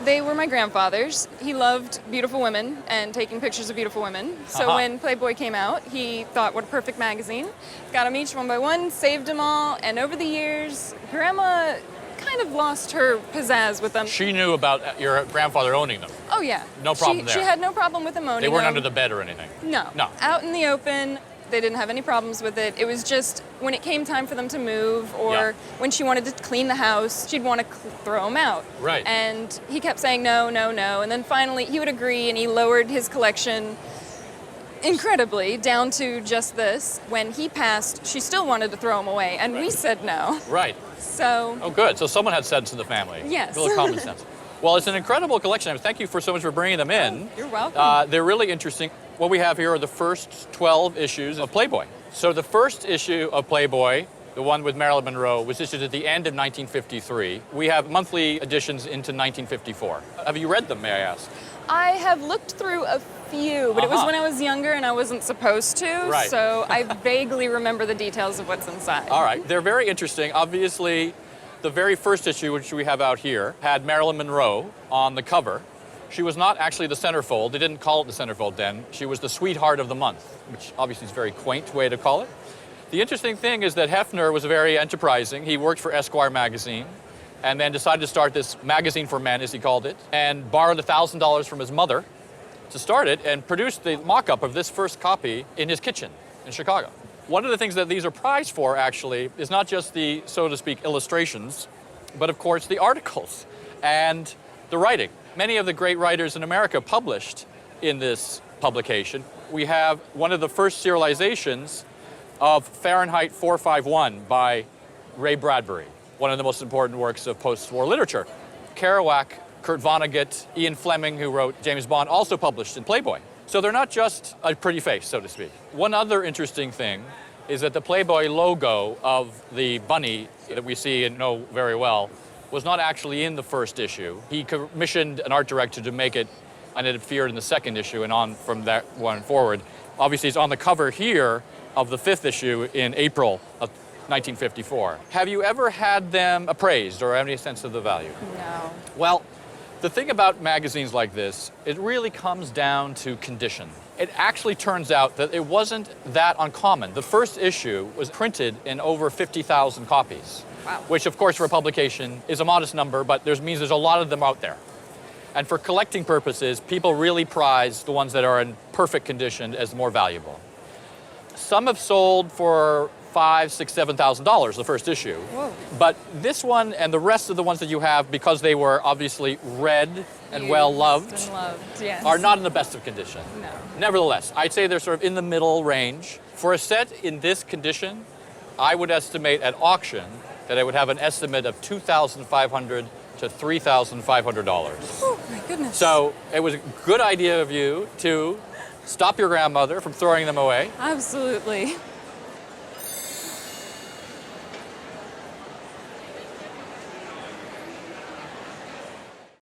They were my grandfather's. He loved beautiful women and taking pictures of beautiful women. So when Playboy came out, he thought, what a perfect magazine. Got them each one by one, saved them all, and over the years, Grandma kind of lost her pizzazz with them. She knew about your grandfather owning them. Oh, yeah. No problem there. She had no problem with him owning them. They weren't under the bed or anything? No. No. Out in the open. They didn't have any problems with it. It was just when it came time for them to move or when she wanted to clean the house, she'd want to throw them out. Right. And he kept saying no, no, no. And then finally he would agree and he lowered his collection incredibly down to just this. When he passed, she still wanted to throw them away and we said no. Right. So. Oh, good. So someone had sense in the family. Yes. A little common sense. Well, it's an incredible collection. Thank you so much for bringing them in. Oh, you're welcome. They're really interesting. What we have here are the first 12 issues of Playboy. So the first issue of Playboy, the one with Marilyn Monroe, was issued at the end of 1953. We have monthly editions into 1954. Have you read them, may I ask? I have looked through a few, but it was when I was younger and I wasn't supposed to, so I vaguely remember the details of what's inside. All right, they're very interesting. Obviously, the very first issue, which we have out here, had Marilyn Monroe on the cover. She was not actually the centerfold. They didn't call it the centerfold then. She was the sweetheart of the month, which obviously is a very quaint way to call it. The interesting thing is that Hefner was very enterprising. He worked for Esquire magazine and then decided to start this magazine for men, as he called it, and borrowed $1,000 from his mother to start it and produced the mock-up of this first copy in his kitchen in Chicago. One of the things that these are prized for, actually, is not just the, so to speak, illustrations, but of course the articles and the writing. Many of the great writers in America published in this publication. We have one of the first serializations of Fahrenheit 451 by Ray Bradbury, one of the most important works of post-war literature. Kerouac, Kurt Vonnegut, Ian Fleming, who wrote James Bond, also published in Playboy. So they're not just a pretty face, so to speak. One other interesting thing is that the Playboy logo of the bunny that we see and know very well was not actually in the first issue. He commissioned an art director to make it, and it appeared in the second issue and on from that one forward. Obviously, it's on the cover here of the fifth issue in April of 1954. Have you ever had them appraised or any sense of the value? No. Well, the thing about magazines like this, it really comes down to condition. It actually turns out that it wasn't that uncommon. The first issue was printed in over 50,000 copies. Wow. Which, of course, for a publication is a modest number, but means there's a lot of them out there. And for collecting purposes, people really prize the ones that are in perfect condition as more valuable. Some have sold for $5,000, $6,000, $7,000, the first issue. Whoa. But this one and the rest of the ones that you have, because they were obviously read and well-loved, yes. are not in the best of condition. No. Nevertheless, I'd say they're sort of in the middle range. For a set in this condition, I would estimate at auction that I would have an estimate of $2,500 to $3,500. Oh, my goodness. So it was a good idea of you to stop your grandmother from throwing them away. Absolutely.